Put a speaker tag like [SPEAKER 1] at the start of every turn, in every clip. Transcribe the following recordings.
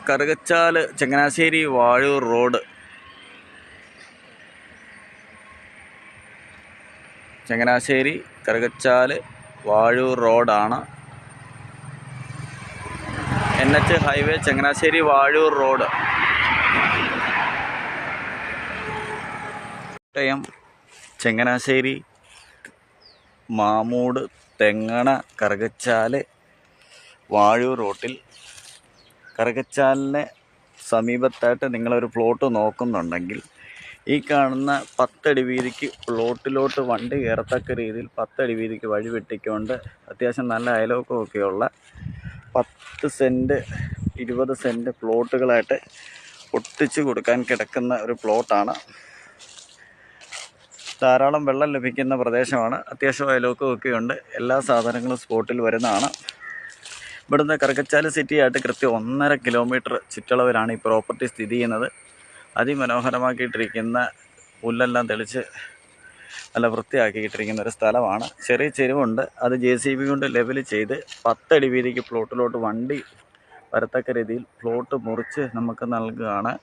[SPEAKER 1] കറുകച്ചാല് Changanassery Vazhoor road. Changanassery Karukachal Vazhoor റോഡാണ്. NH highway Changanassery Vazhoor road. Kottayam Changanassery Mamood Thengana Karukachal Vazhoor റോട്ടിൽ കറുകച്ചാലിന് സമീപത്തായിട്ട് നിങ്ങളൊരു പ്ലോട്ട് നോക്കുന്നുണ്ടെങ്കിൽ ഈ കാണുന്ന 10 അടി വീതിക്ക് പ്ലോട്ടിലോട്ട് വണ്ടി കയറത്തക്ക രീതിയിൽ 10 അടി വീതിക്ക് വഴി വെട്ടിക്കൊണ്ട് അത്യാവശ്യം നല്ല അയലോക്കമൊക്കെയുള്ള 10 സെൻറ്റ് 20 സെൻറ്റ് പ്ലോട്ടുകളായിട്ട് ഒട്ടിച്ച് കൊടുക്കാൻ കിടക്കുന്ന ഒരു പ്ലോട്ടാണ്. ധാരാളം വെള്ളം ലഭിക്കുന്ന പ്രദേശമാണ്. അത്യാവശ്യം അയലോക്കമൊക്കെ ഉണ്ട്. എല്ലാ സാധനങ്ങളും സ്പോട്ടിൽ വരുന്നതാണ്. ഇവിടുന്ന് കറുകച്ചാല് സിറ്റിയായിട്ട് കൃത്യം 1.5 കിലോമീറ്റർ ചുറ്റളവിലാണ് ഈ പ്രോപ്പർട്ടി സ്ഥിതി ചെയ്യുന്നത്. അതിമനോഹരമാക്കിയിട്ടിരിക്കുന്ന പുല്ലെല്ലാം തെളിച്ച് നല്ല വൃത്തിയാക്കിയിട്ടിരിക്കുന്ന ഒരു സ്ഥലമാണ്. ചെറിയ ചെരുവുണ്ട്. അത് JCB കൊണ്ട് ലെവൽ ചെയ്ത് 10 അടി വീതിക്ക് പ്ലോട്ടിലോട്ട് വണ്ടി വരത്തക്ക രീതിയിൽ പ്ലോട്ട് മുറിച്ച് നമുക്ക് നൽകുകയാണ്.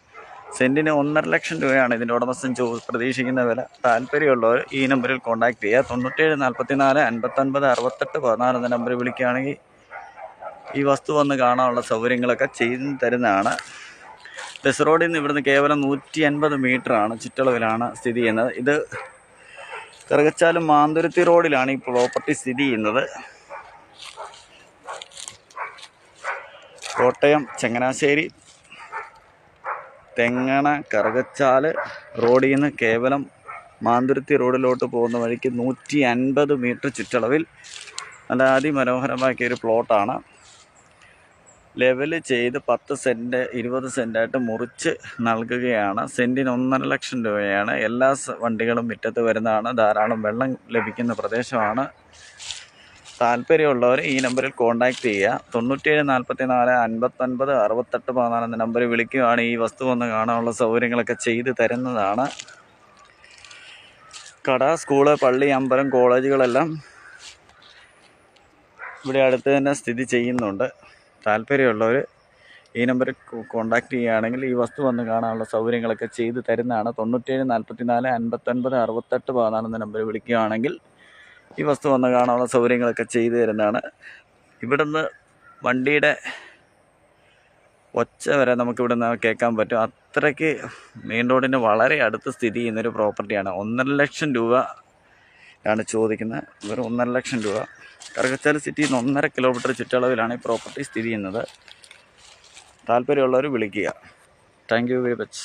[SPEAKER 1] സെൻറ്റിന് 1.5 ലക്ഷം രൂപയാണ് ഇതിൻ്റെ ഉടമസ്ഥൻ പ്രതീക്ഷിക്കുന്ന വില. താല്പര്യമുള്ളവർ ഈ നമ്പറിൽ കോൺടാക്ട് ചെയ്യുക. 97 44 59 68 14 എന്ന നമ്പറിൽ വിളിക്കുകയാണെങ്കിൽ ഈ വസ്തു വന്ന് കാണാനുള്ള സൗകര്യങ്ങളൊക്കെ ചെയ്തു തരുന്നതാണ്. ബസ് റോഡിൽ നിന്ന് ഇവിടുന്ന് കേവലം 150 മീറ്ററാണ് ചുറ്റളവിലാണ് സ്ഥിതി ചെയ്യുന്നത്. ഇത് കറുകച്ചാല് മാന്തുരുത്തി റോഡിലാണ് ഈ പ്രോപ്പർട്ടി സ്ഥിതി ചെയ്യുന്നത്. കോട്ടയം ചങ്ങനാശ്ശേരി തെങ്ങണ കറുകച്ചാല് റോഡിൽ നിന്ന് കേവലം മാന്തുരുത്തി റോഡിലോട്ട് പോകുന്ന വഴിക്ക് 150 മീറ്റർ ചുറ്റളവിൽ നല്ല അതിമനോഹരമാക്കിയൊരു പ്ലോട്ടാണ്. ലെവൽ ചെയ്ത് 10 സെൻറ്റ് 20 സെൻറ്റായിട്ട് മുറിച്ച് നൽകുകയാണ്. സെൻറ്റിന് 1.5 ലക്ഷം രൂപയാണ്. എല്ലാ വണ്ടികളും മുറ്റത്ത് വരുന്നതാണ്. ധാരാളം വെള്ളം ലഭിക്കുന്ന പ്രദേശമാണ്. താല്പര്യമുള്ളവർ ഈ നമ്പറിൽ കോൺടാക്ട് ചെയ്യുക. 97 44 59 68 14 എന്ന നമ്പറിൽ വിളിക്കുകയാണ്. ഈ വസ്തു വന്ന് കാണാനുള്ള സൗകര്യങ്ങളൊക്കെ ചെയ്ത് തരുന്നതാണ്. കട, സ്കൂള്, പള്ളി, അമ്പലം, കോളേജുകളെല്ലാം ഇവിടെ അടുത്ത് തന്നെ സ്ഥിതി ചെയ്യുന്നുണ്ട്. താല്പര്യമുള്ളവർ ഈ നമ്പറിൽ കോൺടാക്ട് ചെയ്യുകയാണെങ്കിൽ ഈ വസ്തു വന്ന് കാണാനുള്ള സൗകര്യങ്ങളൊക്കെ ചെയ്ത് തരുന്നതാണ്. 97 44 59 68 14 എന്ന നമ്പറിൽ വിളിക്കുകയാണെങ്കിൽ ഈ വസ്തു വന്ന് കാണാനുള്ള സൗകര്യങ്ങളൊക്കെ ചെയ്തു തരുന്നതാണ്. ഇവിടുന്ന് വണ്ടിയുടെ ഒച്ച വരെ നമുക്കിവിടുന്ന് കേൾക്കാൻ പറ്റും. അത്രയ്ക്ക് മെയിൻ റോഡിന് വളരെ അടുത്ത് സ്ഥിതി ചെയ്യുന്നൊരു പ്രോപ്പർട്ടിയാണ്. 1.5 ലക്ഷം രൂപയാണ് ചോദിക്കുന്നത്. വെറും 1.5 ലക്ഷം രൂപ. കറുകച്ചാല് സിറ്റിയിൽ നിന്ന് 1.5 കിലോമീറ്റർ ചുറ്റളവിലാണ് ഈ പ്രോപ്പർട്ടി സ്ഥിതി ചെയ്യുന്നത്. താല്പര്യമുള്ളവർ വിളിക്കുക. Thank you very much.